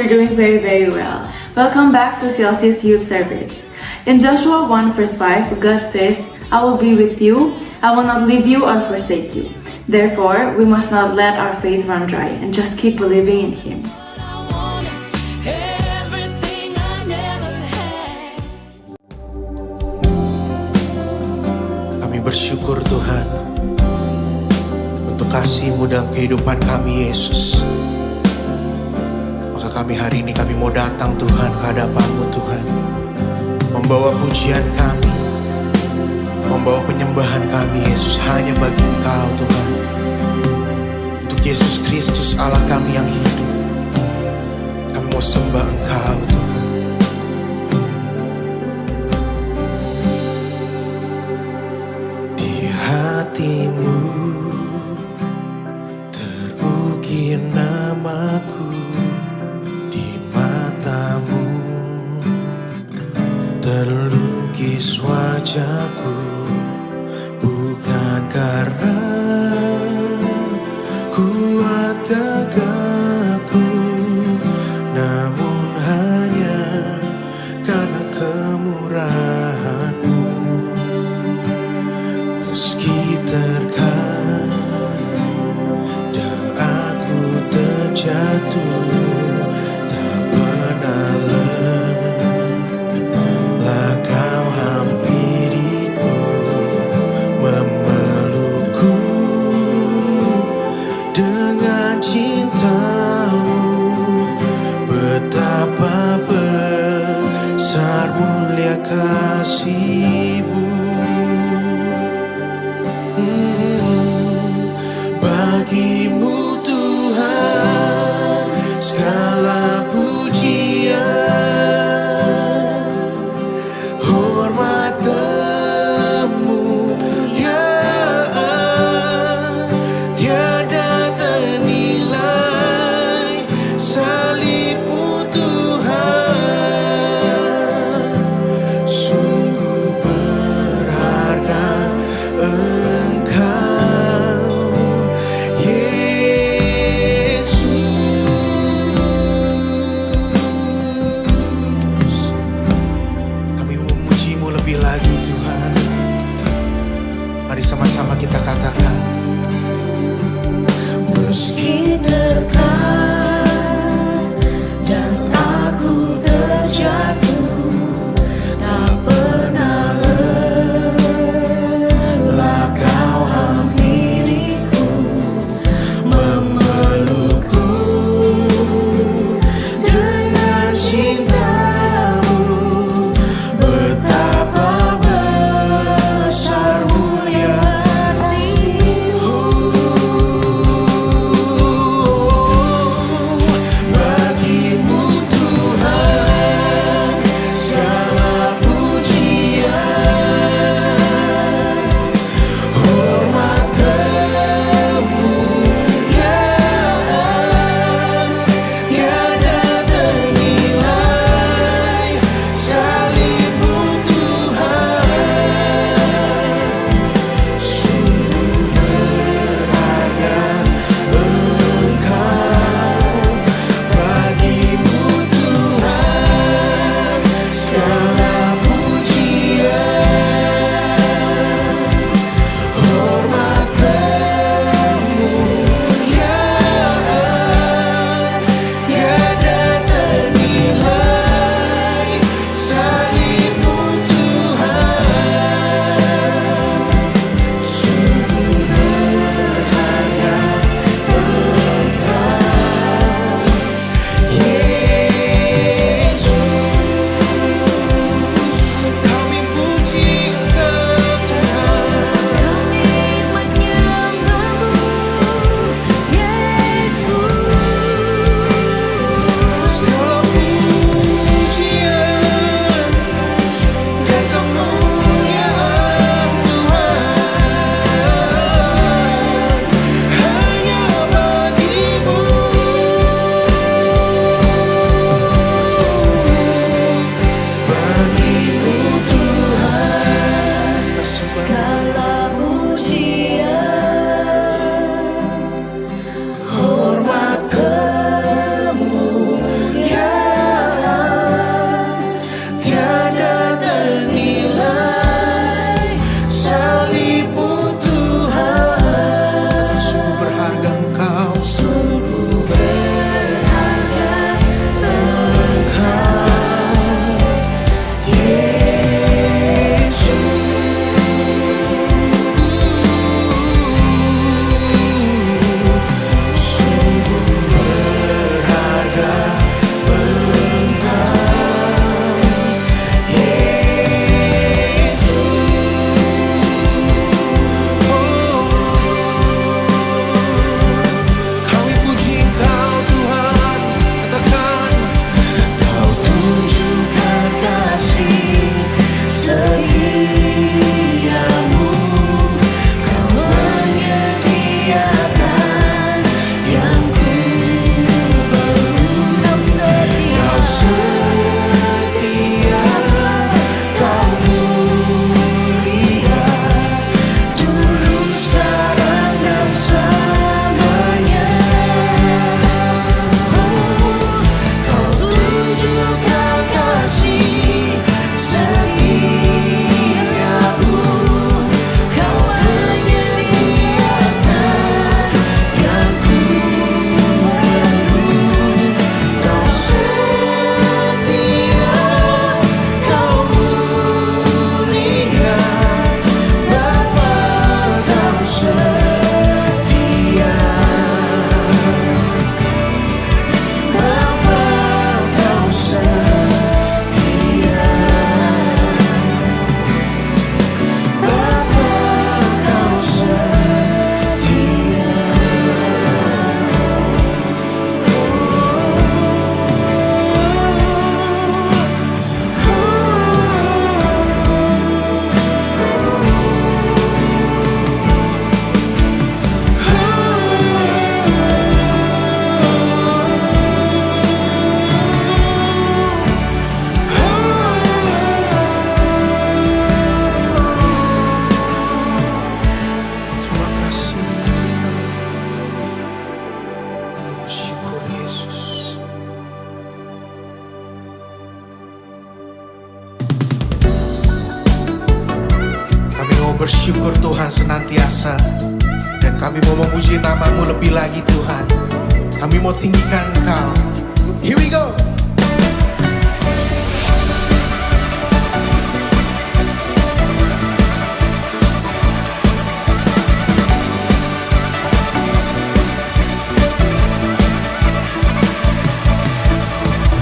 you're doing very well. Welcome back to CLC's Youth Service. In Joshua 1 verse 5, God says, I will be with you, I will not leave you or forsake you. Therefore, we must not let our faith run dry and just keep believing in Him. Kami bersyukur Tuhan untuk kasih-Mu dalam kehidupan kami, Yesus. Maka kami mau datang Tuhan ke hadapan-Mu Tuhan, membawa pujian kami, membawa penyembahan kami, Yesus, hanya bagi Engkau Tuhan. Untuk Yesus Kristus Allah kami yang hidup, kami mau sembah Engkau Tuhan. Di hatimu terukir namaku, di matamu terlukis wajahku, bukan karena kuat gagahku, namun hanya karena kemurahan-Mu. Meski terkadang aku terjatuh, tak pernah lelah Kau hampiriku, memelukku dengan cinta-Mu. Betapa besar mulia kasih-Mu. Bagi-Mu Tuhan segala pujian, hormat kemuliaan tiada ternilai. Salib-Mu Tuhan sungguh berharga. Engkau Yesus. mau bersyukur Tuhan senantiasa. Dan kami mau memuji nama-Mu lebih lagi Tuhan. Kami mau tinggikan Engkau. Here we go.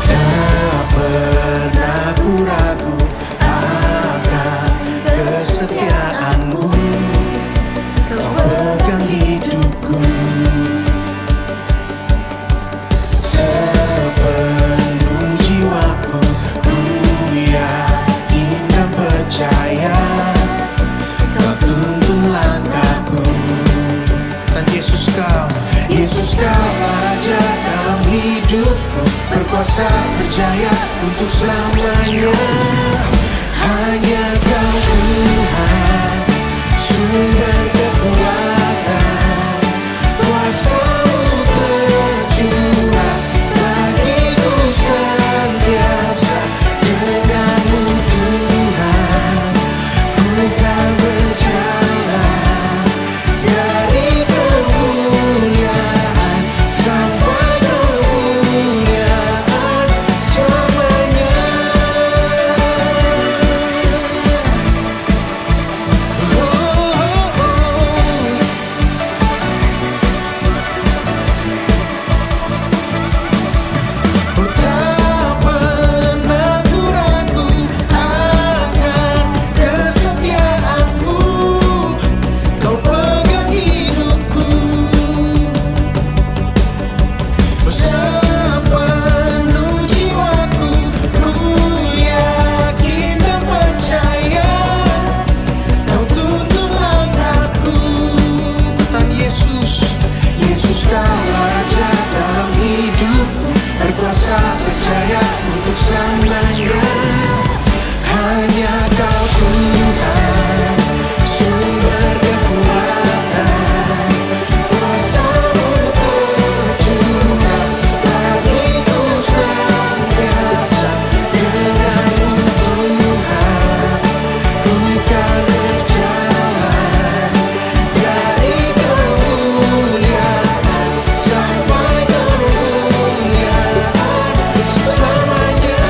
Tak pernah ku ragu akan kesetiaan-Mu. Kau pegang hidupku sepenuh jiwaku. Ku yakin dan percaya Kau tuntun langkahku. Dan Yesus Kaulah Raja dalam hidupku, berkuasa berjaya untuk selamanya. Hanya Kau Tuhan, sumber kekuatan, kuasa-Mu tercurah bagiku senantiasa. Dengan-Mu Tuhan, ku kan berjalan dari kemuliaan sampai kemuliaan selamanya. Tak pernah ku ragu akan kesetiaan-Mu. Kau pegang hidupku sepenuh jiwaku. Ku yakin dan percaya Kau tuntun langkahku. Dan Yesus Kaulah Raja dalam hidupku, berkuasa berjaya untuk selamanya. Hanya Kau Tuhan, sumber kekuatan, kuasa-Mu tercurah bagiku senantiasa. Dengan-Mu Tuhan, ku kan berjalan dari kemuliaan sampai kemuliaan selamanya.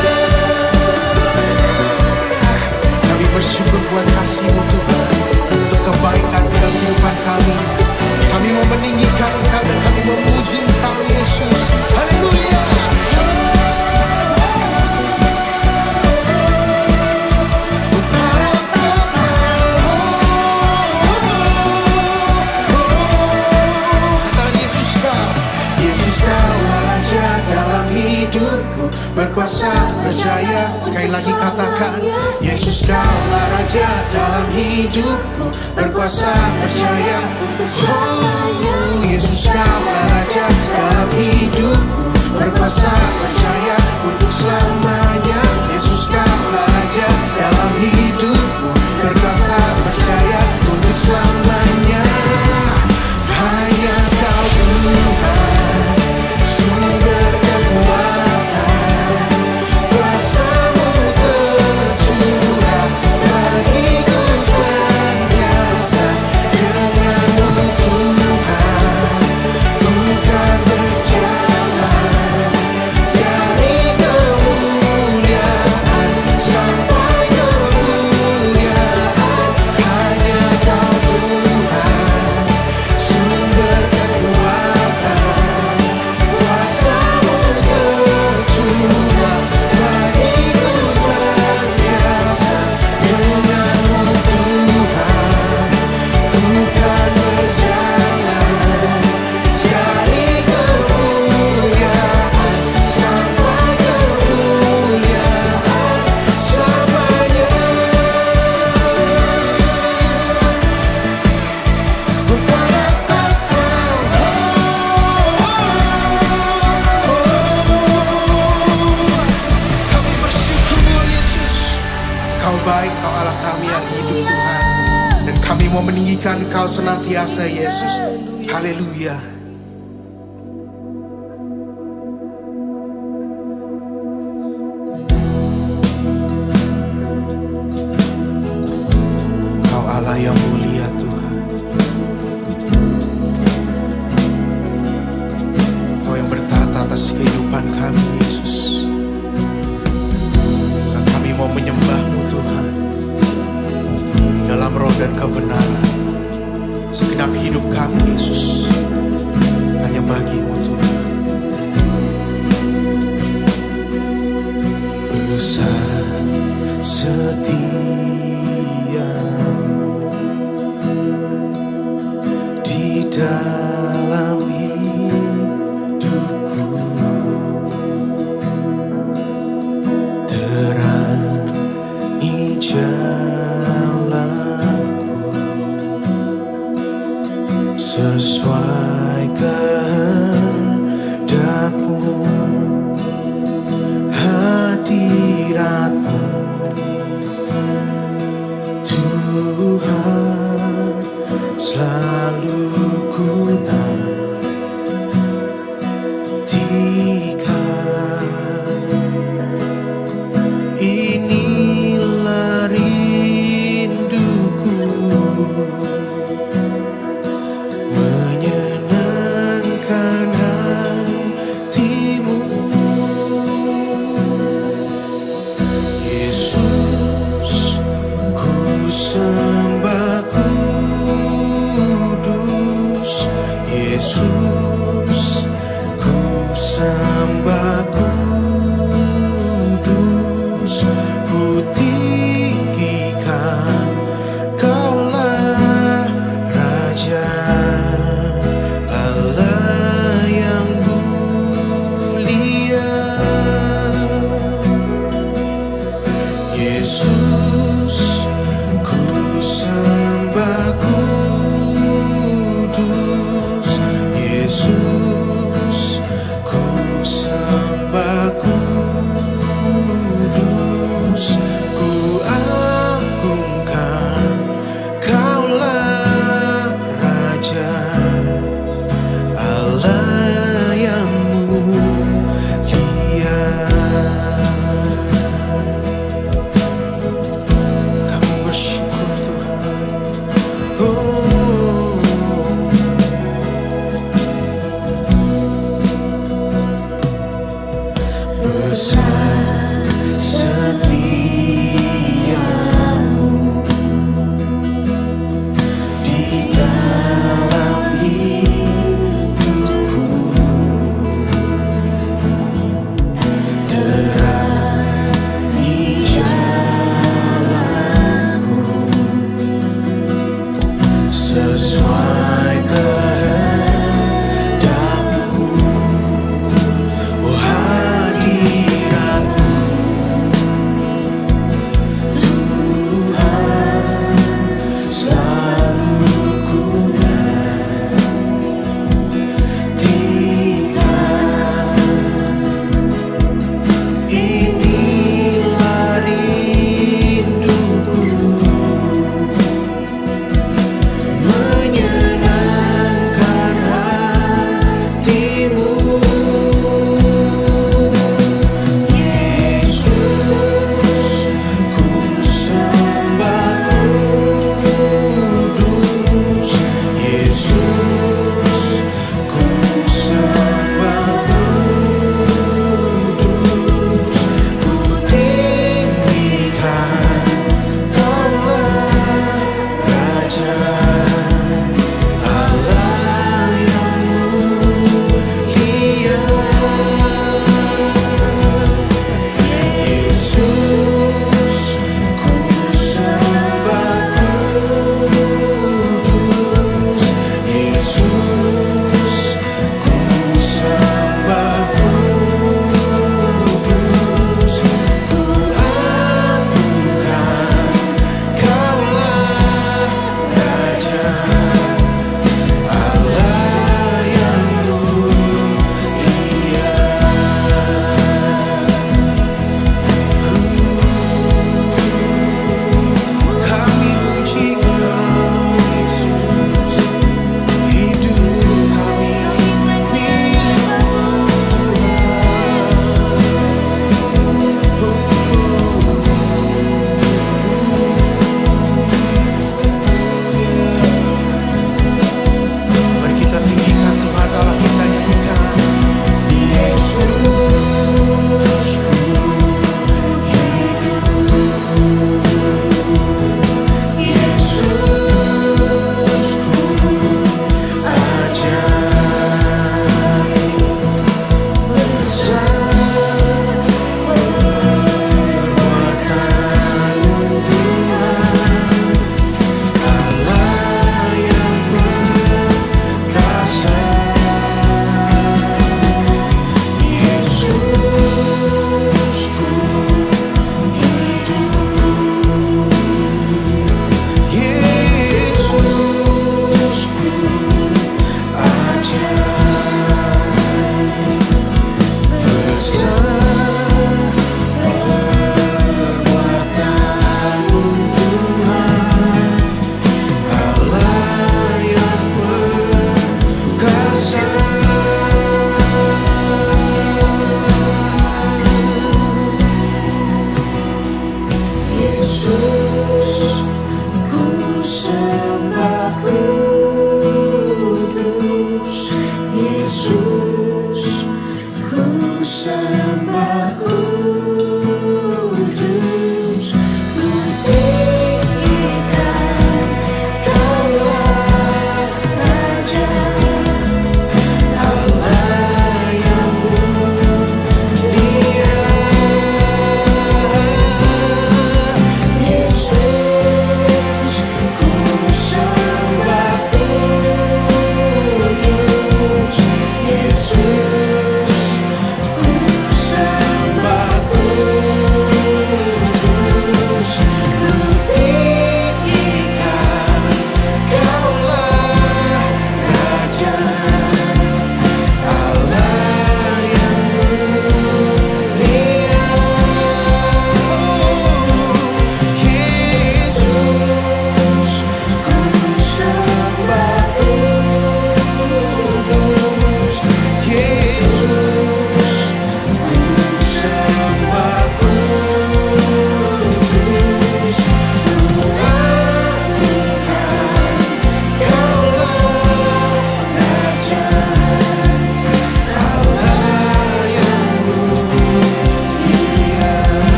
Kami bersyukur buat kasih-Mu Tuhan, untuk kebaikan dalam kehidupan kami. Kami mau meninggikan Engkau dan kami memuji Engkau Yesus. Haleluya. Katakan Yesus Kaulah Raja dalam hidupku, berkuasa berjaya. Sekali lagi katakan, Yesus Kaulah Raja dalam hidupku, berkuasa berjaya. Oh, Yesus Kaulah Raja dalam hidupku, berkuasa berjaya untuk selamanya. Yesus Kaulah Raja dalam hidupku, berkuasa berjaya untuk selamanya. Hanya Kau Tuhan, sumber kekuatan, kuasa-Mu tercurah bagiku senantiasa. Dengan-Mu Tuhan, ku kan berjalan dari kemuliaan sampai kemuliaan. Hanya Kau Tuhan, sumber kekuatan, kuasa-Mu tercurah bagiku senantiasa. Dengan-Mu Tuhan, ku kan berjalan dari kemuliaan sampai kemuliaan selamanya. Kami bersyukur Yesus, Kau baik, Kau Allah kami yang hidup Tuhan. Dan kami mau meninggikan Kau senantiasa Yesus. Haleluya. Kau Allah yang mau menyembah-Mu Tuhan dalam roh dan kebenaran. Segenap hidup kami Yesus hanya bagi-Mu Tuhan. Besar setiamu di dalam hidupku, terangi jalanku sesuai kehendak-Mu. Hadirat-Mu Tuhan selalu ku nantikan. Inilah rinduku, menyenangkan hati-Mu. Yesus, ku sembah kudus. Yesus, ku sembah kudus. Ku tinggikan, Kaulah Raja, Allah yang mulia. Yesus, ku sembah kudus. Yesus, ku sembah kudus. Ku agungkan, Kaulah Raja, Allah yang mulia. Kami bersyukur Tuhan. Oh, besar setiamu di dalam hidupku, terangi jalanku sesuai kehendak-Mu. Oh, hadirat-Mu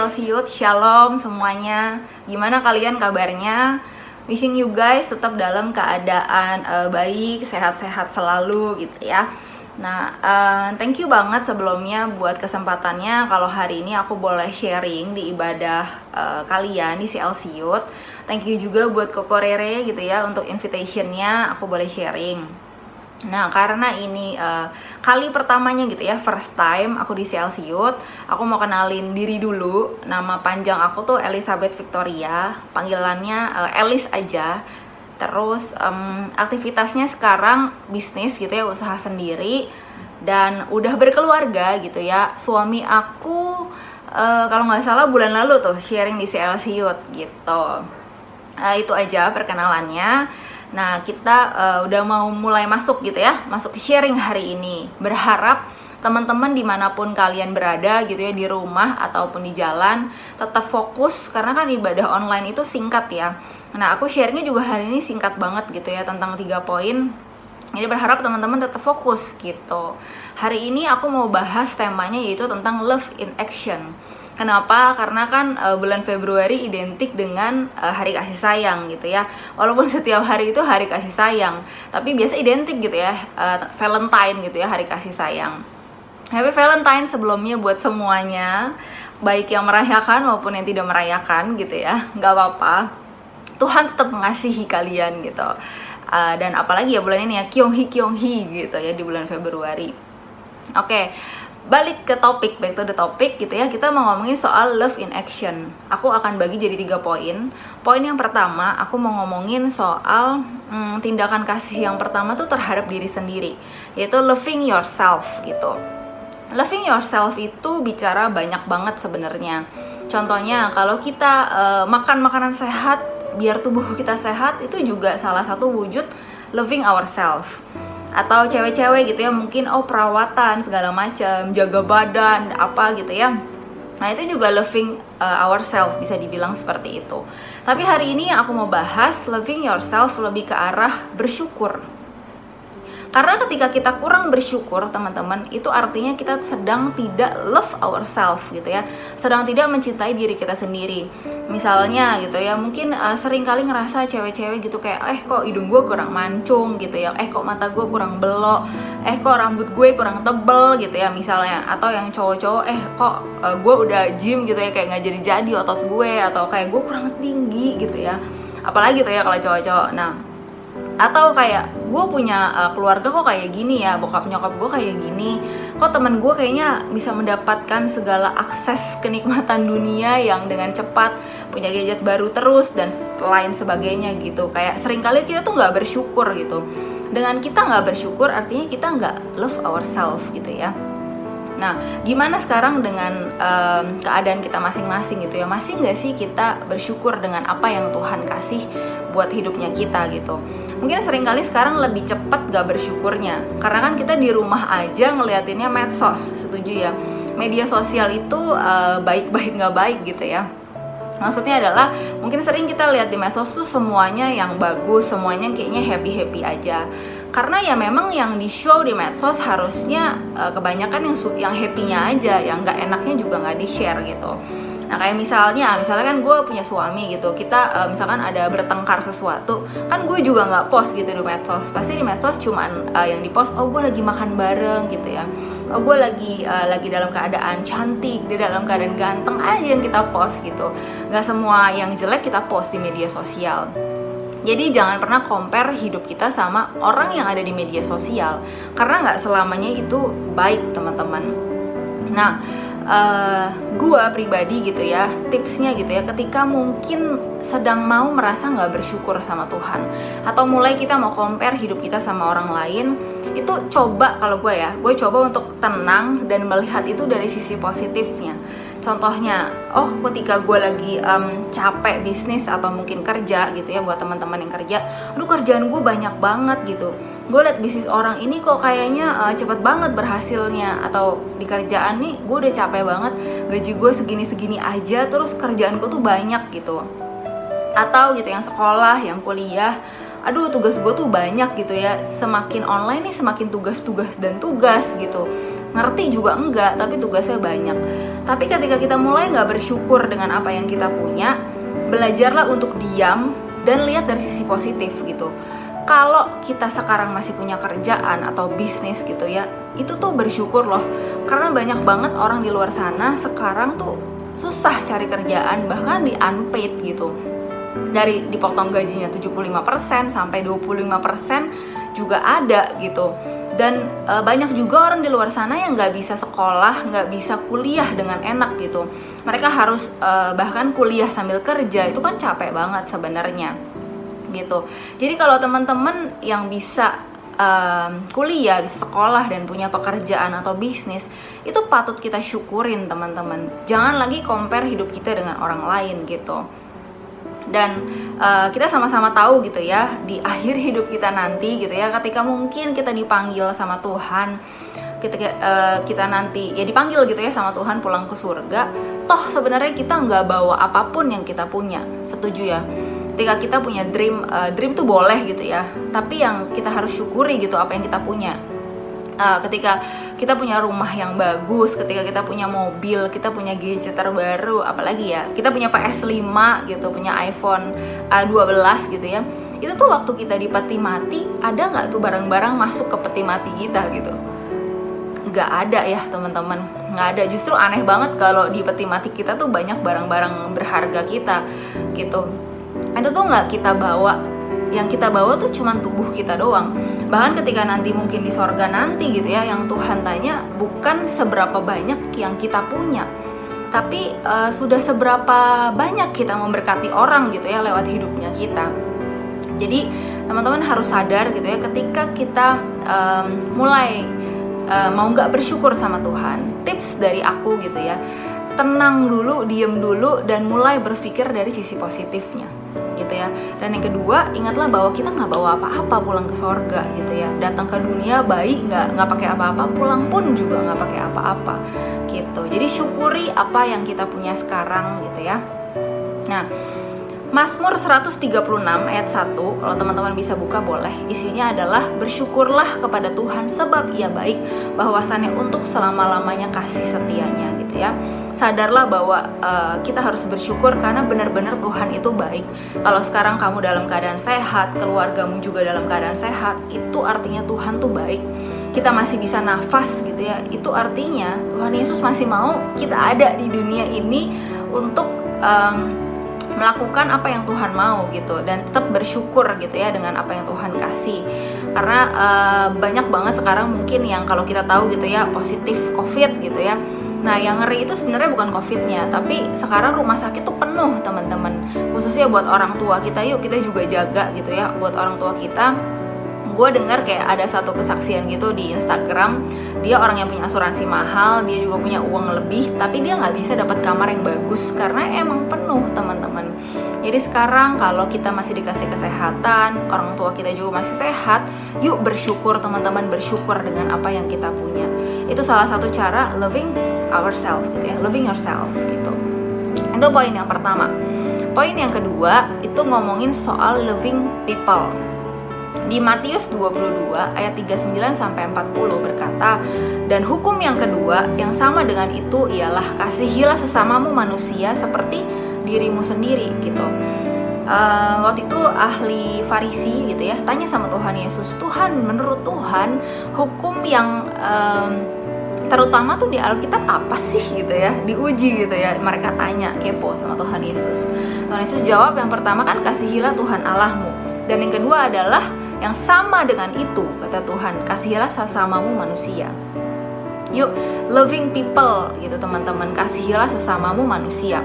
CLC Youth, shalom semuanya. Gimana kalian kabarnya? Wishing you guys tetap dalam keadaan baik, sehat-sehat selalu gitu ya. Nah, thank you banget sebelumnya buat kesempatannya kalau hari ini aku boleh sharing di ibadah kalian di CLC Youth. Thank you juga buat Koko Rere gitu ya untuk invitationnya aku boleh sharing. Nah, karena ini kali pertamanya gitu ya, first time aku di CLC Youth, aku mau kenalin diri dulu. Nama panjang aku tuh Elizabeth Victoria, panggilannya Elis aja. Terus aktivitasnya sekarang bisnis gitu ya, usaha sendiri, dan udah berkeluarga gitu ya. Suami aku kalau nggak salah bulan lalu tuh sharing di CLC Youth gitu. Itu aja perkenalannya. Nah, kita udah mau mulai masuk gitu ya, masuk ke sharing hari ini. Berharap teman-teman dimanapun kalian berada gitu ya, di rumah ataupun di jalan, tetap fokus karena kan ibadah online itu singkat ya. Nah, aku sharingnya juga hari ini singkat banget gitu ya, tentang 3 poin. Jadi berharap teman-teman tetap fokus gitu. Hari ini aku mau bahas temanya yaitu tentang love in action. Kenapa? Karena kan bulan Februari identik dengan hari kasih sayang gitu ya. Walaupun setiap hari itu hari kasih sayang, tapi biasa identik gitu ya, Valentine gitu ya, hari kasih sayang. Happy Valentine sebelumnya buat semuanya, baik yang merayakan maupun yang tidak merayakan gitu ya. Nggak apa-apa, Tuhan tetap mengasihi kalian gitu. Dan apalagi ya bulan ini ya, Kyonghi gitu ya, di bulan Februari. Oke. Balik ke topik, back to the topic gitu ya. Kita mau ngomongin soal love in action. Aku akan bagi jadi 3 poin. Poin yang pertama, aku mau ngomongin soal tindakan kasih yang pertama tuh terhadap diri sendiri, yaitu loving yourself gitu. Loving yourself itu bicara banyak banget sebenarnya. Contohnya kalau kita makan makanan sehat biar tubuh kita sehat, itu juga salah satu wujud loving ourselves. Atau cewek-cewek gitu ya, mungkin perawatan segala macam, jaga badan apa gitu ya. Nah, itu juga loving ourselves, bisa dibilang seperti itu. Tapi hari ini aku mau bahas loving yourself lebih ke arah bersyukur. Karena ketika kita kurang bersyukur, teman-teman, itu artinya kita sedang tidak love ourselves gitu ya, sedang tidak mencintai diri kita sendiri. Misalnya gitu ya, mungkin sering kali ngerasa cewek-cewek gitu kayak kok hidung gue kurang mancung gitu ya, kok mata gue kurang belok, kok rambut gue kurang tebel gitu ya misalnya. Atau yang cowok-cowok kok gue udah gym gitu ya, kayak nggak jadi otot gue, atau kayak gue kurang tinggi gitu ya. Apalagi tuh ya kalau cowok-cowok. Nah, atau kayak gue punya keluarga kok kayak gini ya, bokap nyokap gue kayak gini, kok temen gue kayaknya bisa mendapatkan segala akses kenikmatan dunia yang dengan cepat, punya gadget baru terus dan lain sebagainya gitu. Kayak seringkali kita tuh nggak bersyukur gitu. Dengan kita nggak bersyukur artinya kita nggak love ourselves gitu ya. Nah, gimana sekarang dengan keadaan kita masing-masing gitu ya? Masih nggak sih kita bersyukur dengan apa yang Tuhan kasih buat hidupnya kita gitu? Mungkin seringkali sekarang lebih cepat gak bersyukurnya, karena kan kita di rumah aja ngeliatinnya medsos, setuju ya? Media sosial itu baik-baik gak baik gitu ya. Maksudnya adalah mungkin sering kita lihat di medsos tuh semuanya yang bagus, semuanya kayaknya happy-happy aja. Karena ya memang yang di show di medsos harusnya kebanyakan yang happy-nya aja, yang gak enaknya juga gak di-share gitu. Nah, kayak misalnya kan gue punya suami gitu, kita misalkan ada bertengkar sesuatu, kan gue juga nggak post gitu di medsos. Pasti di medsos cuman yang di post, gue lagi makan bareng gitu ya, gue lagi dalam keadaan cantik, dia dalam keadaan ganteng aja yang kita post gitu. Nggak semua yang jelek kita post di media sosial. Jadi jangan pernah compare hidup kita sama orang yang ada di media sosial, karena nggak selamanya itu baik, teman-teman. Nah, gue pribadi gitu ya, tipsnya gitu ya, ketika mungkin sedang mau merasa gak bersyukur sama Tuhan, atau mulai kita mau compare hidup kita sama orang lain, itu coba, kalau gue coba untuk tenang dan melihat itu dari sisi positifnya. Contohnya, ketika gue lagi capek bisnis atau mungkin kerja gitu ya, buat teman-teman yang kerja, kerjaan gue banyak banget gitu, gue liat bisnis orang ini kok kayaknya cepet banget berhasilnya, atau di kerjaan nih gue udah capek banget, gaji gue segini-segini aja, terus kerjaan gue tuh banyak gitu. Atau gitu yang sekolah, yang kuliah, tugas gue tuh banyak gitu ya, semakin online nih semakin tugas dan tugas gitu. ngerti juga enggak, tapi tugasnya banyak. Tapi ketika kita mulai nggak bersyukur dengan apa yang kita punya, belajarlah untuk diam dan lihat dari sisi positif gitu. Kalau kita sekarang masih punya kerjaan atau bisnis gitu ya, itu tuh bersyukur loh. Karena banyak banget orang di luar sana sekarang tuh susah cari kerjaan, bahkan di unpaid gitu. Dari dipotong gajinya 75% sampai 25% juga ada gitu. Dan banyak juga orang di luar sana yang nggak bisa sekolah, nggak bisa kuliah dengan enak gitu. Mereka harus bahkan kuliah sambil kerja, itu kan capek banget sebenarnya gitu. Jadi kalau teman-teman yang bisa kuliah, bisa sekolah dan punya pekerjaan atau bisnis, itu patut kita syukurin teman-teman. Jangan lagi compare hidup kita dengan orang lain gitu. Dan kita sama-sama tahu gitu ya, di akhir hidup kita nanti gitu ya, ketika mungkin kita dipanggil sama Tuhan, kita nanti ya dipanggil gitu ya sama Tuhan pulang ke surga, toh sebenarnya kita nggak bawa apapun yang kita punya. Setuju ya? Ketika kita punya dream tuh boleh gitu ya, tapi yang kita harus syukuri gitu apa yang kita punya. Ketika kita punya rumah yang bagus, ketika kita punya mobil, kita punya gadget terbaru, apalagi ya, kita punya PS5 gitu, punya iPhone 12 gitu ya, itu tuh waktu kita di peti mati, ada nggak tuh barang-barang masuk ke peti mati kita gitu? Nggak ada ya teman-teman, nggak ada. Justru aneh banget kalau di peti mati kita tuh banyak barang-barang berharga kita gitu. Itu tuh nggak kita bawa. Yang kita bawa tuh cuma tubuh kita doang. Bahkan ketika nanti mungkin di sorga nanti gitu ya, yang Tuhan tanya bukan seberapa banyak yang kita punya, tapi sudah seberapa banyak kita memberkati orang gitu ya lewat hidupnya kita. Jadi teman-teman harus sadar gitu ya, ketika kita mulai mau nggak bersyukur sama Tuhan, tips dari aku gitu ya, tenang dulu, diem dulu, dan mulai berpikir dari sisi positifnya gitu ya. Dan yang kedua, ingatlah bahwa kita nggak bawa apa-apa pulang ke sorga gitu ya. Datang ke dunia baik nggak pakai apa-apa, pulang pun juga nggak pakai apa-apa gitu. Jadi syukuri apa yang kita punya sekarang gitu ya. Nah, Mazmur 136 ayat 1, kalau teman-teman bisa buka boleh. Isinya adalah bersyukurlah kepada Tuhan sebab Ia baik, bahwasannya untuk selama-lamanya kasih setianya gitu ya. Sadarlah bahwa kita harus bersyukur karena benar-benar Tuhan itu baik. Kalau sekarang kamu dalam keadaan sehat, keluargamu juga dalam keadaan sehat, itu artinya Tuhan tuh baik. Kita masih bisa nafas gitu ya, itu artinya Tuhan Yesus masih mau kita ada di dunia ini untuk melakukan apa yang Tuhan mau gitu, dan tetap bersyukur gitu ya dengan apa yang Tuhan kasih. Karena banyak banget sekarang mungkin yang kalau kita tahu gitu ya positif COVID gitu ya. Nah yang ngeri itu sebenarnya bukan COVID-nya, tapi sekarang rumah sakit tuh penuh teman-teman. Khususnya buat orang tua kita, yuk kita juga jaga gitu ya buat orang tua kita. Gue dengar kayak ada satu kesaksian gitu di Instagram, dia orang yang punya asuransi mahal, dia juga punya uang lebih, tapi dia nggak bisa dapat kamar yang bagus karena emang penuh teman-teman. Jadi sekarang kalau kita masih dikasih kesehatan, orang tua kita juga masih sehat, yuk bersyukur teman-teman, bersyukur dengan apa yang kita punya. Itu salah satu cara loving ourselves gitu ya, loving yourself gitu. Itu poin yang pertama. Poin yang kedua itu ngomongin soal loving people. Di Matius 22 ayat 39 sampai 40 berkata, "Dan hukum yang kedua yang sama dengan itu ialah kasihilah sesamamu manusia seperti dirimu sendiri," gitu. Waktu itu ahli Farisi gitu ya tanya sama Tuhan Yesus, "Tuhan, menurut Tuhan hukum yang terutama tuh di Alkitab apa sih?" gitu ya, diuji gitu ya. Mereka tanya, kepo sama Tuhan Yesus. Tuhan Yesus jawab, yang pertama kan kasihilah Tuhan Allahmu, dan yang kedua adalah yang sama dengan itu, kata Tuhan, kasihilah sesamamu manusia. Yuk, loving people gitu teman-teman, kasihilah sesamamu manusia.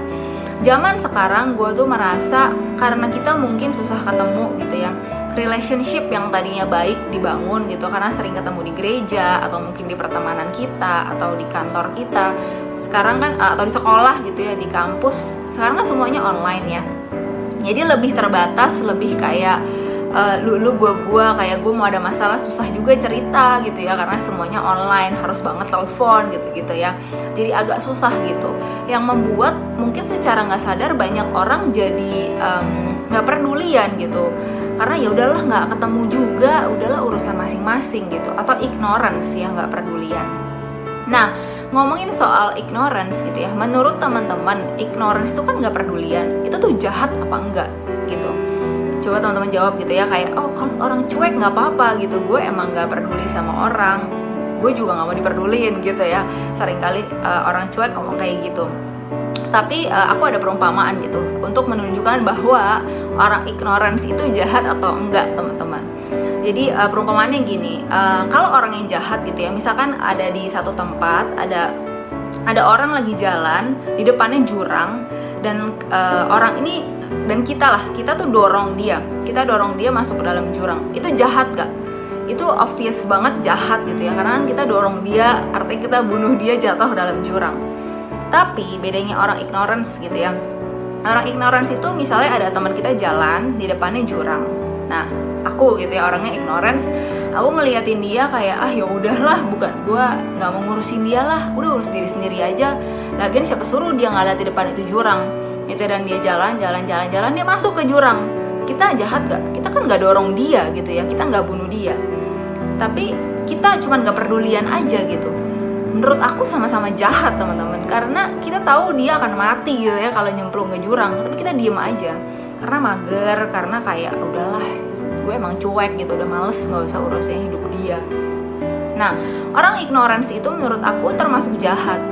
Zaman sekarang gue tuh merasa karena kita mungkin susah ketemu gitu ya, relationship yang tadinya baik dibangun gitu karena sering ketemu di gereja atau mungkin di pertemanan kita atau di kantor kita. Sekarang kan atau di sekolah gitu ya, di kampus. Sekarang kan semuanya online ya. Jadi lebih terbatas, lebih kayak lu gue kayak gue mau ada masalah susah juga cerita gitu ya, karena semuanya online, harus banget telepon gitu ya. Jadi agak susah gitu, yang membuat mungkin secara nggak sadar banyak orang jadi nggak pedulian gitu, karena ya udahlah nggak ketemu juga, udahlah urusan masing-masing gitu, atau ignorance ya, nggak pedulian. Nah, ngomongin soal ignorance gitu ya, menurut teman-teman ignorance itu kan nggak pedulian, itu tuh jahat apa enggak gitu? Coba teman-teman jawab gitu ya, kayak oh kalau orang cuek nggak apa-apa gitu, gue emang nggak peduli sama orang, gue juga nggak mau diperduliin gitu ya. Seringkali orang cuek ngomong kayak gitu. Tapi aku ada perumpamaan gitu untuk menunjukkan bahwa orang ignorance itu jahat atau enggak, teman-teman. Jadi perumpamaannya gini, kalau orang yang jahat gitu ya, misalkan ada di satu tempat, ada orang lagi jalan, di depannya jurang, dan orang ini dan kita tuh dorong dia masuk ke dalam jurang. Itu jahat gak? Itu obvious banget jahat gitu ya, karena kan kita dorong dia, artinya kita bunuh dia jatuh dalam jurang. Tapi bedanya orang ignorance gitu ya, orang ignorance itu misalnya ada teman kita jalan di depannya jurang. Nah, aku gitu ya orangnya ignorance, aku ngeliatin dia kayak ya udahlah, bukan gue nggak mau ngurusin dia lah, udah urus diri sendiri aja. Lagian siapa suruh dia nggak lihat di depan itu jurang gitu, dan dia jalan dia masuk ke jurang. Kita jahat gak? Kita kan nggak dorong dia gitu ya, kita nggak bunuh dia, tapi kita cuman nggak pedulian aja gitu. Menurut aku sama-sama jahat, teman-teman, karena kita tahu dia akan mati gitu ya kalau nyemplung ke jurang, tapi kita diem aja karena mager, karena kayak udahlah, gue emang cuek gitu, udah males, nggak usah urusin hidup dia. Nah, orang ignorance itu menurut aku termasuk jahat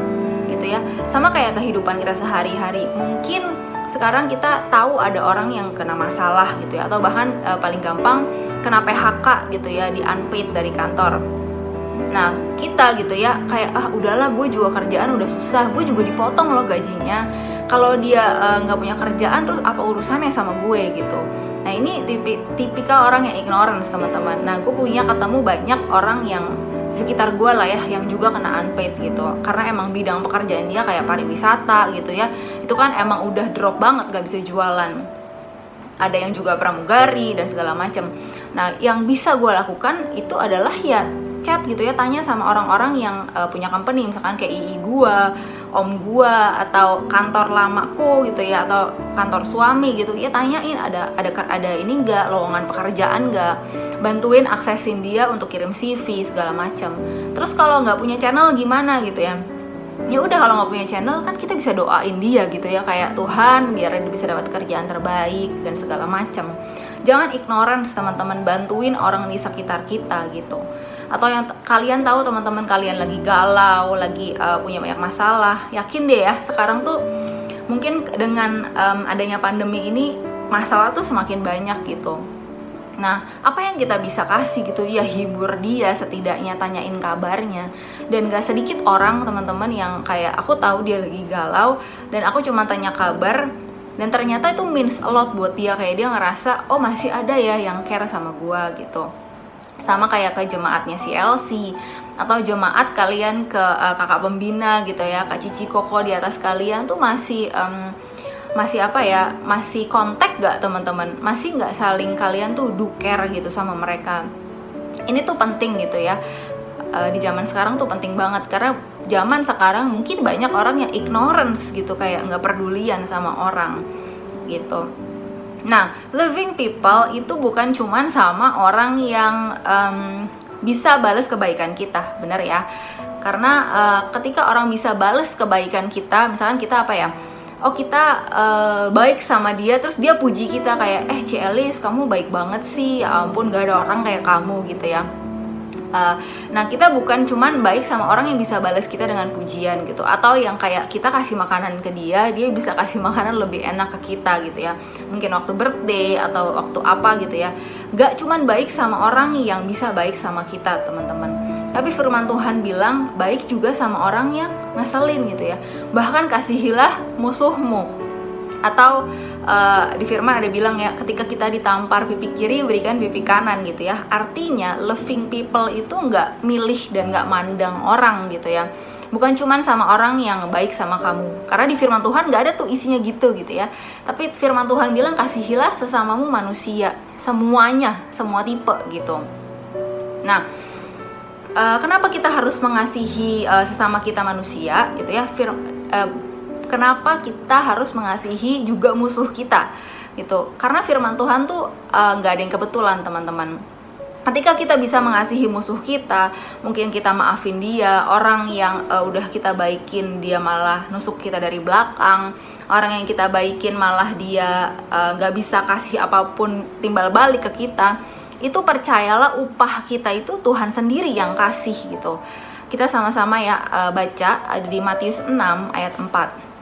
gitu ya, sama kayak kehidupan kita sehari-hari. Mungkin sekarang kita tahu ada orang yang kena masalah gitu ya, atau bahkan paling gampang kena PHK gitu ya, di unpaid dari kantor. Nah, kita gitu ya kayak udahlah, gue juga kerjaan udah susah, gue juga dipotong loh gajinya. Kalau dia nggak punya kerjaan, terus apa urusannya sama gue gitu. Nah, ini tipikal orang yang ignorance, teman-teman. Nah, gue ketemu banyak orang yang sekitar gue lah ya, yang juga kena unpaid gitu, karena emang bidang pekerjaan dia kayak pariwisata gitu ya, itu kan emang udah drop banget, gak bisa jualan. Ada yang juga pramugari dan segala macam. Nah, yang bisa gue lakukan itu adalah ya chat gitu ya, tanya sama orang-orang yang punya company, misalkan kayak ii gua, om gua, atau kantor lamaku gitu ya, atau kantor suami gitu ya, tanyain ada ini enggak, lowongan pekerjaan enggak, bantuin aksesin dia untuk kirim CV segala macam. Terus kalau nggak punya channel gimana gitu ya, ya udah, kalau nggak punya channel kan kita bisa doain dia gitu ya, kayak Tuhan biar dia bisa dapat kerjaan terbaik dan segala macam. Jangan ignorance, teman-teman, bantuin orang di sekitar kita gitu. Atau yang kalian tahu teman-teman kalian lagi galau, lagi punya banyak masalah, yakin deh ya, sekarang tuh mungkin dengan adanya pandemi ini masalah tuh semakin banyak gitu. Nah, apa yang kita bisa kasih gitu ya, hibur dia, setidaknya tanyain kabarnya. Dan gak sedikit orang, teman-teman, yang kayak aku tahu dia lagi galau dan aku cuma tanya kabar, dan ternyata itu means a lot buat dia, kayak dia ngerasa oh masih ada ya yang care sama gua gitu. Sama kayak ke jemaatnya CLC, atau jemaat kalian ke kakak pembina gitu ya, Kak Cici Koko di atas kalian tuh masih apa ya, masih kontak gak, teman-teman? Masih gak saling kalian tuh care gitu sama mereka? Ini tuh penting gitu ya, di zaman sekarang tuh penting banget, karena zaman sekarang mungkin banyak orang yang ignorance gitu, kayak gak pedulian sama orang gitu. Nah, loving people itu bukan cuman sama orang yang bisa balas kebaikan kita, benar ya? Karena ketika orang bisa balas kebaikan kita, misalkan kita apa ya, kita baik sama dia, terus dia puji kita kayak Cielis, kamu baik banget sih, ya ampun gak ada orang kayak kamu gitu ya. Nah, kita bukan cuman baik sama orang yang bisa balas kita dengan pujian gitu, atau yang kayak kita kasih makanan ke dia bisa kasih makanan lebih enak ke kita gitu ya, mungkin waktu birthday atau waktu apa gitu ya. Gak cuman baik sama orang yang bisa baik sama kita, teman-teman, tapi firman Tuhan bilang baik juga sama orang yang ngeselin gitu ya. Bahkan kasihilah musuhmu, atau di firman ada bilang ya, ketika kita ditampar pipi kiri, berikan pipi kanan gitu ya. Artinya loving people itu nggak milih dan nggak mandang orang gitu ya, bukan cuman sama orang yang baik sama kamu, karena di firman Tuhan nggak ada tuh isinya gitu ya. Tapi firman Tuhan bilang kasihilah sesamamu manusia, semuanya, semua tipe gitu. Nah, kenapa kita harus mengasihi sesama kita manusia gitu ya? Kenapa kita harus mengasihi juga musuh kita gitu? Karena firman Tuhan tuh nggak ada yang kebetulan, teman-teman. Ketika kita bisa mengasihi musuh kita, mungkin kita maafin dia, orang yang udah kita baikin dia malah nusuk kita dari belakang, orang yang kita baikin malah dia gak bisa kasih apapun timbal balik ke kita, itu percayalah upah kita itu Tuhan sendiri yang kasih gitu. Kita sama-sama ya baca, ada di Matius 6 ayat 4.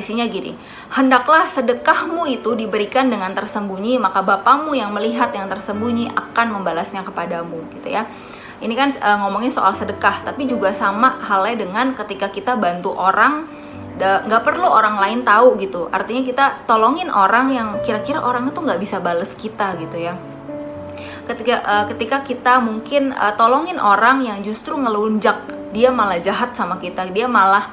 Isinya gini, hendaklah sedekahmu itu diberikan dengan tersembunyi, maka Bapamu yang melihat yang tersembunyi akan membalasnya kepadamu, gitu ya. Ini kan ngomongin soal sedekah, tapi juga sama halnya dengan ketika kita bantu orang, nggak perlu orang lain tahu gitu. Artinya kita tolongin orang yang kira-kira orang itu nggak bisa balas kita gitu ya. Ketika kita mungkin tolongin orang yang justru ngelunjak, dia malah jahat sama kita, dia malah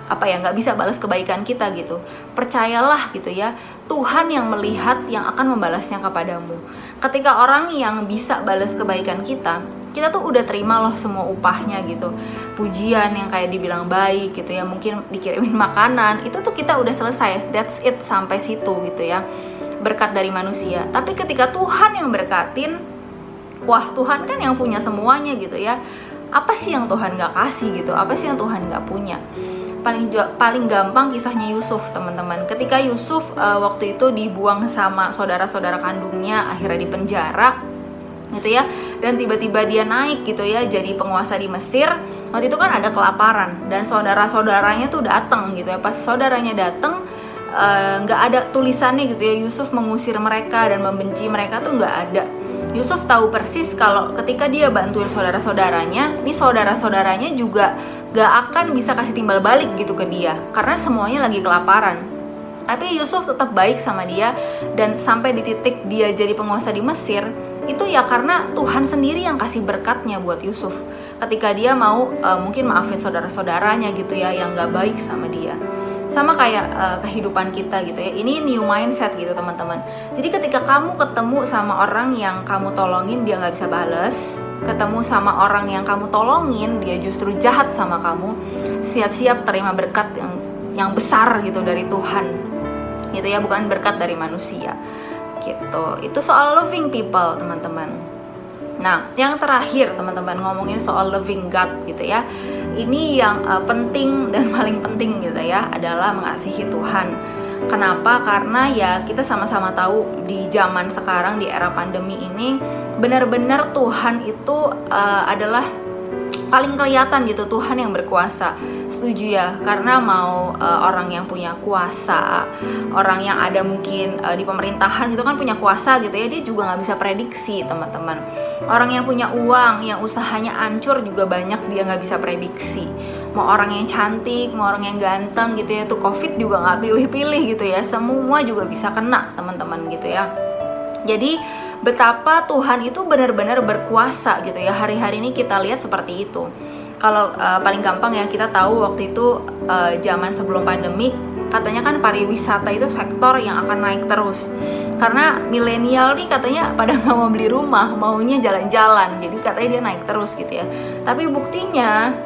nggak bisa balas kebaikan kita gitu. Percayalah gitu ya, Tuhan yang melihat yang akan membalasnya kepadamu. Ketika orang yang bisa balas kebaikan kita tuh udah terima loh semua upahnya gitu. Pujian yang kayak dibilang baik gitu ya, mungkin dikirimin makanan, itu tuh kita udah selesai, that's it, sampai situ gitu ya, berkat dari manusia. Tapi ketika Tuhan yang berkatin, wah, Tuhan kan yang punya semuanya gitu ya. Apa sih yang Tuhan gak kasih gitu, apa sih yang Tuhan gak punya? Paling gampang kisahnya Yusuf, teman-teman. Ketika Yusuf waktu itu dibuang sama saudara-saudara kandungnya, akhirnya di penjara gitu ya, dan tiba-tiba dia naik gitu ya jadi penguasa di Mesir. Waktu itu kan ada kelaparan dan saudara-saudaranya tuh datang gitu ya. Pas saudaranya datang, nggak ada tulisannya gitu ya Yusuf mengusir mereka dan membenci mereka, tuh nggak ada. Yusuf tahu persis kalau ketika dia bantuin saudara-saudaranya, ini saudara-saudaranya juga gak akan bisa kasih timbal balik gitu ke dia, karena semuanya lagi kelaparan. Tapi Yusuf tetap baik sama dia, dan sampai di titik dia jadi penguasa di Mesir, itu ya karena Tuhan sendiri yang kasih berkatnya buat Yusuf. Ketika dia mau mungkin maafin saudara-saudaranya gitu ya, yang gak baik sama dia. Sama kayak kehidupan kita gitu ya, ini new mindset gitu teman-teman. Jadi ketika kamu ketemu sama orang yang kamu tolongin dia gak bisa bales, ketemu sama orang yang kamu tolongin dia justru jahat sama kamu, siap-siap terima berkat yang besar gitu dari Tuhan gitu ya, bukan berkat dari manusia gitu. Itu soal loving people, teman-teman. Nah, yang terakhir teman-teman, ngomongin soal loving God gitu ya. Ini yang penting dan paling penting gitu ya, adalah mengasihi Tuhan. Kenapa? Karena ya kita sama-sama tahu di zaman sekarang, di era pandemi ini, benar-benar Tuhan itu adalah paling kelihatan gitu, Tuhan yang berkuasa. Setuju ya? Karena mau orang yang punya kuasa, orang yang ada mungkin di pemerintahan gitu kan punya kuasa gitu ya, dia juga nggak bisa prediksi, teman-teman. Orang yang punya uang, yang usahanya hancur juga banyak, dia nggak bisa prediksi. Mau orang yang cantik, mau orang yang ganteng gitu ya, tuh COVID juga nggak pilih-pilih gitu ya, semua juga bisa kena, teman-teman gitu ya. Jadi betapa Tuhan itu benar-benar berkuasa gitu ya. Hari-hari ini kita lihat seperti itu. Kalau paling gampang ya, kita tahu waktu itu zaman sebelum pandemi, katanya kan pariwisata itu sektor yang akan naik terus. Karena milenial nih katanya pada nggak mau beli rumah, maunya jalan-jalan. Jadi katanya dia naik terus gitu ya. Tapi buktinya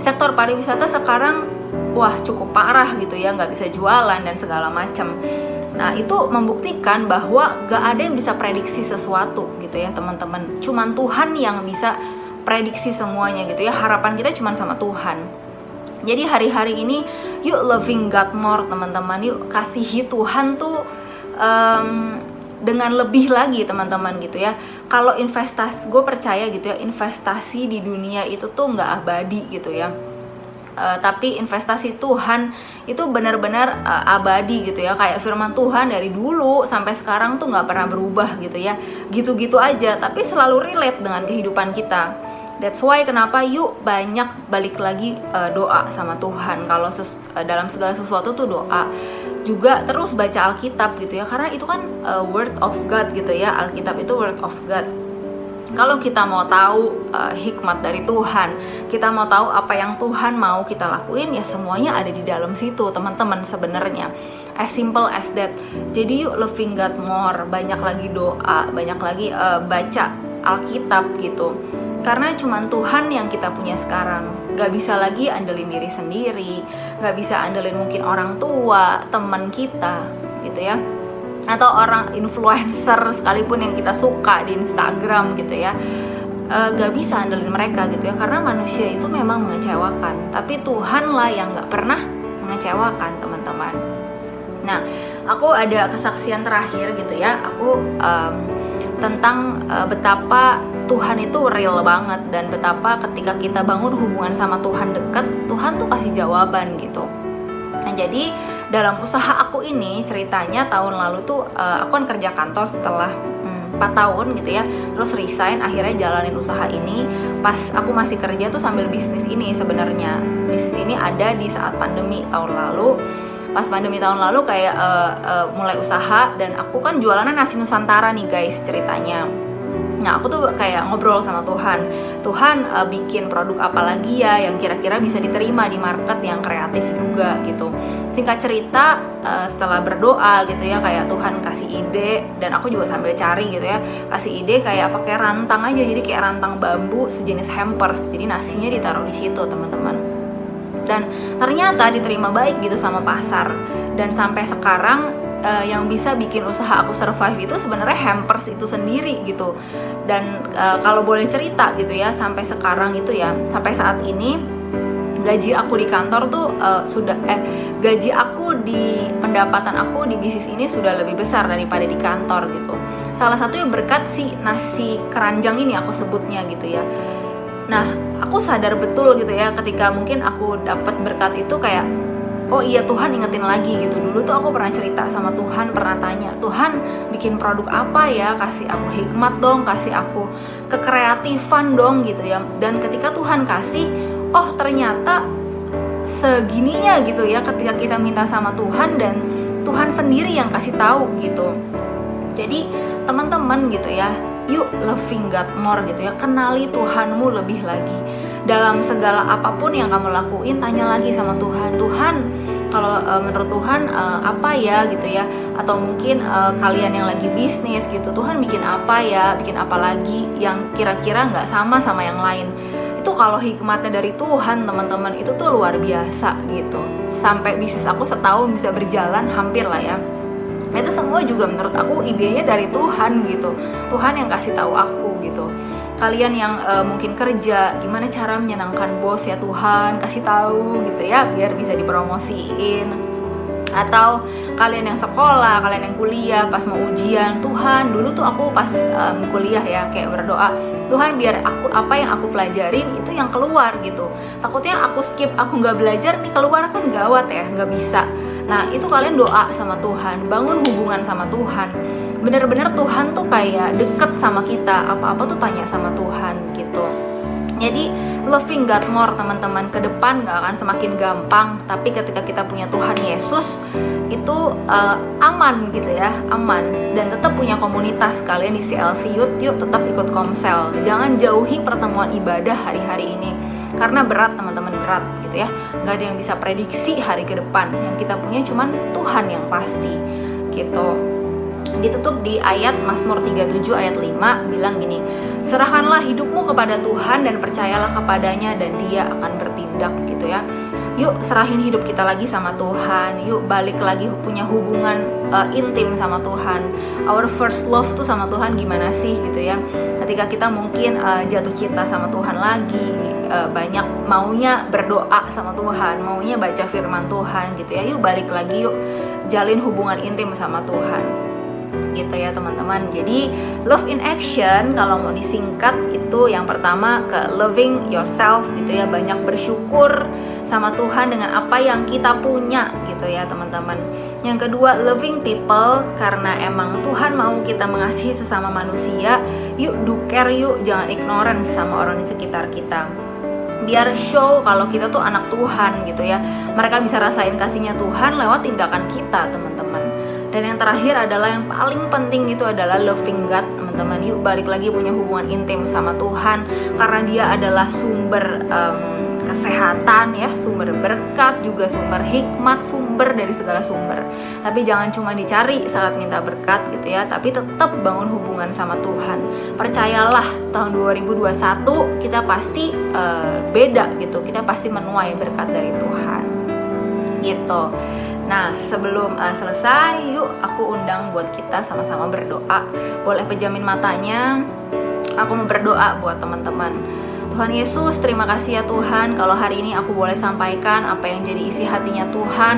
sektor pariwisata sekarang wah cukup parah gitu ya, nggak bisa jualan dan segala macam. Nah, itu membuktikan bahwa gak ada yang bisa prediksi sesuatu gitu ya, teman-teman. Cuman Tuhan yang bisa prediksi semuanya gitu ya. Harapan kita cuman sama Tuhan. Jadi hari-hari ini yuk loving God more, teman-teman. Yuk kasihi Tuhan tuh dengan lebih lagi, teman-teman gitu ya. Kalau investasi, gue percaya gitu ya, investasi di dunia itu tuh gak abadi gitu ya. Tapi investasi Tuhan itu benar-benar abadi gitu ya. Kayak firman Tuhan dari dulu sampai sekarang tuh gak pernah berubah gitu ya. Gitu-gitu aja, tapi selalu relate dengan kehidupan kita. That's why kenapa yuk banyak balik lagi doa sama Tuhan. Kalau dalam segala sesuatu tuh doa. Juga terus baca Alkitab gitu ya, karena itu kan word of God gitu ya. Alkitab itu word of God. Kalau kita mau tahu hikmat dari Tuhan, kita mau tahu apa yang Tuhan mau kita lakuin, ya semuanya ada di dalam situ, teman-teman, sebenarnya. As simple as that. Jadi yuk loving God more, banyak lagi doa, banyak lagi baca Alkitab gitu. Karena cuman Tuhan yang kita punya sekarang. Gak bisa lagi andelin diri sendiri, gak bisa andelin mungkin orang tua, teman kita gitu ya. atau orang influencer sekalipun yang kita suka di Instagram gitu ya, gak bisa andelin mereka gitu ya, karena manusia itu memang mengecewakan, tapi Tuhanlah yang gak pernah mengecewakan, teman-teman. Nah, aku ada kesaksian terakhir gitu ya, aku tentang betapa Tuhan itu real banget, dan betapa ketika kita bangun hubungan sama Tuhan dekat, Tuhan tuh kasih jawaban gitu. Nah, jadi dalam usaha aku ini ceritanya tahun lalu tuh aku kan kerja kantor setelah 4 tahun gitu ya, terus resign, akhirnya jalanin usaha ini. Pas aku masih kerja tuh sambil bisnis ini, sebenarnya bisnis ini ada di saat pandemi tahun lalu. Pas pandemi tahun lalu kayak mulai usaha, dan aku kan jualannya nasi Nusantara nih guys ceritanya. Nah, aku tuh kayak ngobrol sama Tuhan, bikin produk apa lagi ya yang kira-kira bisa diterima di market yang kreatif juga gitu. Singkat cerita, setelah berdoa gitu ya, kayak Tuhan kasih ide, dan aku juga sambil cari gitu ya, kasih ide kayak pakai rantang aja, jadi kayak rantang bambu sejenis hampers, jadi nasinya ditaruh di situ, teman-teman. Dan ternyata diterima baik gitu sama pasar, dan sampai sekarang yang bisa bikin usaha aku survive itu sebenarnya hampers itu sendiri gitu. Dan kalau boleh cerita gitu ya, sampai sekarang itu ya, sampai saat ini gaji aku di kantor tuh gaji aku di pendapatan aku di bisnis ini sudah lebih besar daripada di kantor gitu. Salah satunya berkat si nasi keranjang ini aku sebutnya gitu ya. Nah, aku sadar betul gitu ya, ketika mungkin aku dapat berkat itu kayak, oh iya, Tuhan ingetin lagi gitu. Dulu tuh aku pernah cerita sama Tuhan, pernah tanya, Tuhan bikin produk apa ya, kasih aku hikmat dong, kasih aku kekreatifan dong gitu ya. Dan ketika Tuhan kasih, oh ternyata segininya gitu ya, ketika kita minta sama Tuhan, dan Tuhan sendiri yang kasih tahu gitu. Jadi teman-teman gitu ya, yuk loving God more gitu ya, kenali Tuhanmu lebih lagi. Dalam segala apapun yang kamu lakuin, tanya lagi sama Tuhan, Tuhan kalau menurut Tuhan apa ya gitu ya. Atau mungkin kalian yang lagi bisnis gitu, Tuhan bikin apa ya, bikin apa lagi yang kira-kira gak sama yang lain. Itu kalau hikmatnya dari Tuhan, teman-teman, itu tuh luar biasa gitu. Sampai bisnis aku setahun bisa berjalan hampir lah ya. Itu semua juga menurut aku idenya dari Tuhan gitu. Tuhan yang kasih tahu aku gitu. Kalian yang mungkin kerja, gimana cara menyenangkan bos ya, Tuhan kasih tahu gitu ya, biar bisa dipromosiin. Atau kalian yang sekolah, kalian yang kuliah, pas mau ujian, Tuhan, dulu tuh aku pas kuliah ya kayak berdoa, Tuhan biar aku apa yang aku pelajarin itu yang keluar gitu. Takutnya aku skip, aku nggak belajar nih, keluar kan gawat ya, nggak bisa. Nah, itu kalian doa sama Tuhan, bangun hubungan sama Tuhan. Bener-bener Tuhan tuh kayak deket sama kita, apa-apa tuh tanya sama Tuhan gitu. Jadi loving God more, teman-teman, ke depan gak akan semakin gampang, tapi ketika kita punya Tuhan Yesus itu aman gitu ya, aman. Dan tetap punya komunitas, kalian di CLC Youth, yuk tetap ikut komsel. Jangan jauhi pertemuan ibadah hari-hari ini, karena berat, teman-teman, berat gitu ya. Gak ada yang bisa prediksi hari ke depan, yang kita punya cuman Tuhan yang pasti gitu. Ditutup di ayat Mazmur 37 ayat 5 bilang gini, serahkanlah hidupmu kepada Tuhan dan percayalah kepadanya dan dia akan bertindak gitu ya. Yuk serahin hidup kita lagi sama Tuhan, yuk balik lagi punya hubungan intim sama Tuhan. Our first love tuh sama Tuhan gimana sih gitu ya. Ketika kita mungkin jatuh cinta sama Tuhan lagi, banyak maunya berdoa sama Tuhan, maunya baca firman Tuhan gitu ya, yuk balik lagi, yuk jalin hubungan intim sama Tuhan gitu ya, teman-teman. Jadi love in action kalau mau disingkat itu yang pertama ke loving yourself gitu ya, banyak bersyukur sama Tuhan dengan apa yang kita punya gitu ya, teman-teman. Yang kedua, loving people, karena emang Tuhan mau kita mengasihi sesama manusia. Yuk do care, yuk jangan ignorance sama orang di sekitar kita. Biar show kalau kita tuh anak Tuhan gitu ya. Mereka bisa rasain kasihnya Tuhan lewat tindakan kita, teman-teman. Dan yang terakhir adalah yang paling penting itu adalah loving God, teman-teman. Yuk balik lagi punya hubungan intim sama Tuhan, karena dia adalah sumber kesehatan ya, sumber berkat, juga sumber hikmat, sumber dari segala sumber. Tapi jangan cuma dicari saat minta berkat gitu ya, tapi tetap bangun hubungan sama Tuhan. Percayalah, tahun 2021 kita pasti beda gitu, kita pasti menuai berkat dari Tuhan gitu. Nah, sebelum selesai, yuk aku undang buat kita sama-sama berdoa. Boleh pejamin matanya. Aku mau berdoa buat teman-teman. Tuhan Yesus, terima kasih ya Tuhan, kalau hari ini aku boleh sampaikan apa yang jadi isi hatinya Tuhan.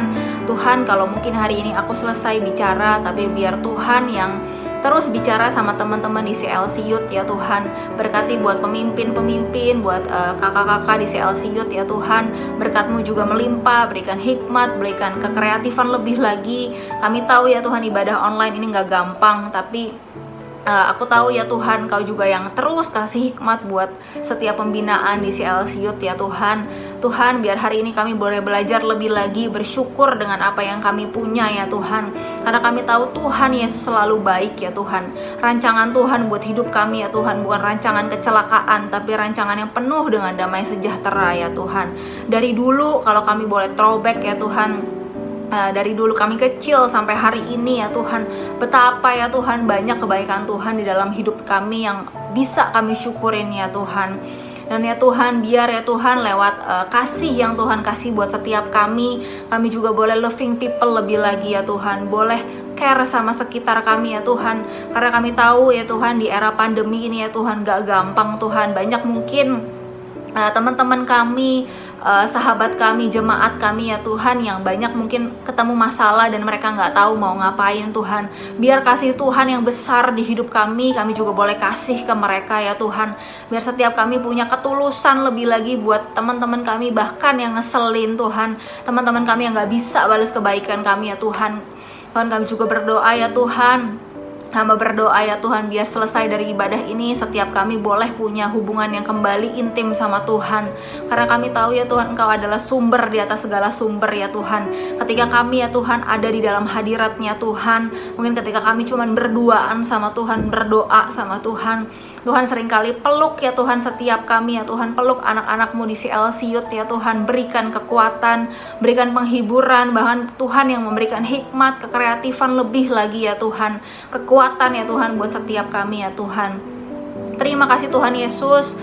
Tuhan, kalau mungkin hari ini aku selesai bicara, tapi biar Tuhan yang terus bicara sama teman-teman di CLC Youth ya Tuhan. Berkati buat pemimpin-pemimpin, buat kakak-kakak di CLC Youth ya Tuhan. Berkat-Mu juga melimpah, berikan hikmat, berikan kekreatifan lebih lagi. Kami tahu ya Tuhan, ibadah online ini gak gampang, tapi aku tahu ya Tuhan, Kau juga yang terus kasih hikmat buat setiap pembinaan di CLC Youth ya Tuhan. Tuhan, biar hari ini kami boleh belajar lebih lagi, bersyukur dengan apa yang kami punya ya Tuhan. Karena kami tahu Tuhan Yesus selalu baik ya Tuhan. Rancangan Tuhan buat hidup kami ya Tuhan bukan rancangan kecelakaan, tapi rancangan yang penuh dengan damai sejahtera ya Tuhan. Dari dulu kalau kami boleh throwback ya Tuhan, dari dulu kami kecil sampai hari ini ya Tuhan, betapa ya Tuhan banyak kebaikan Tuhan di dalam hidup kami yang bisa kami syukurin ya Tuhan. Dan ya Tuhan, biar ya Tuhan lewat kasih yang Tuhan kasih buat setiap kami juga boleh loving people lebih lagi ya Tuhan. Boleh care sama sekitar kami ya Tuhan. Karena kami tahu ya Tuhan, di era pandemi ini ya Tuhan gak gampang Tuhan. Banyak mungkin teman-teman kami, sahabat kami, jemaat kami ya Tuhan, yang banyak mungkin ketemu masalah dan mereka nggak tahu mau ngapain Tuhan. Biar kasih Tuhan yang besar di hidup kami juga boleh kasih ke mereka ya Tuhan. Biar setiap kami punya ketulusan lebih lagi buat teman-teman kami, bahkan yang ngeselin Tuhan, teman-teman kami yang nggak bisa balas kebaikan kami ya Tuhan. Tuhan, kami juga berdoa ya Tuhan, hamba berdoa ya Tuhan, biar selesai dari ibadah ini setiap kami boleh punya hubungan yang kembali intim sama Tuhan. Karena kami tahu ya Tuhan, Engkau adalah sumber di atas segala sumber ya Tuhan. Ketika kami ya Tuhan ada di dalam hadirat-Nya Tuhan, mungkin ketika kami cuma berduaan sama Tuhan, berdoa sama Tuhan, Tuhan seringkali peluk ya Tuhan setiap kami ya Tuhan, peluk anak-anak-Mu di CLC Youth ya Tuhan, berikan kekuatan, berikan penghiburan, bahkan Tuhan yang memberikan hikmat, kekreatifan lebih lagi ya Tuhan, kekuatan ya Tuhan buat setiap kami ya Tuhan. Terima kasih Tuhan Yesus.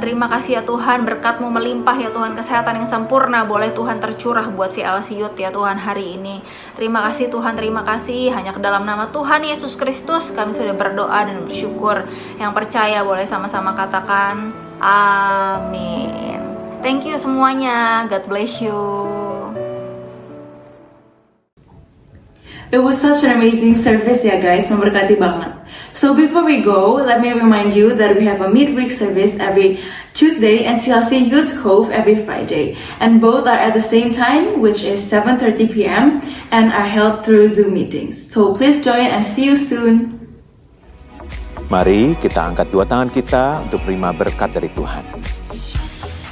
Terima kasih ya Tuhan, berkat-Mu melimpah ya Tuhan, kesehatan yang sempurna boleh Tuhan tercurah buat CLC Youth ya Tuhan hari ini. Terima kasih Tuhan, terima kasih. Hanya ke dalam nama Tuhan Yesus Kristus kami sudah berdoa dan bersyukur. Yang percaya boleh sama-sama katakan amin. Thank you semuanya, God bless you. It was such an amazing service ya guys, memberkati banget. So before we go, let me remind you that we have a midweek service every Tuesday and CLC Youth Cove every Friday. And both are at the same time, which is 7:30 p.m. and are held through Zoom meetings. So please join and see you soon. Mari kita angkat dua tangan kita untuk terima berkat dari Tuhan.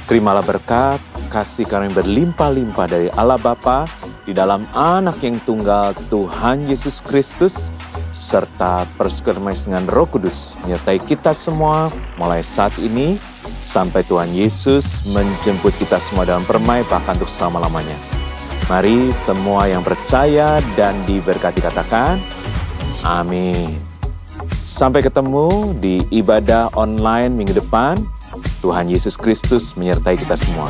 Terimalah berkat, kasih karunia berlimpah-limpah dari Allah Bapa di dalam Anak yang tunggal Tuhan Yesus Kristus, serta persekutuan dengan Roh Kudus menyertai kita semua mulai saat ini sampai Tuhan Yesus menjemput kita semua dalam permai bahkan untuk selama-lamanya. Mari semua yang percaya dan diberkati katakan amin. Sampai ketemu di ibadah online minggu depan. Tuhan Yesus Kristus menyertai kita semua.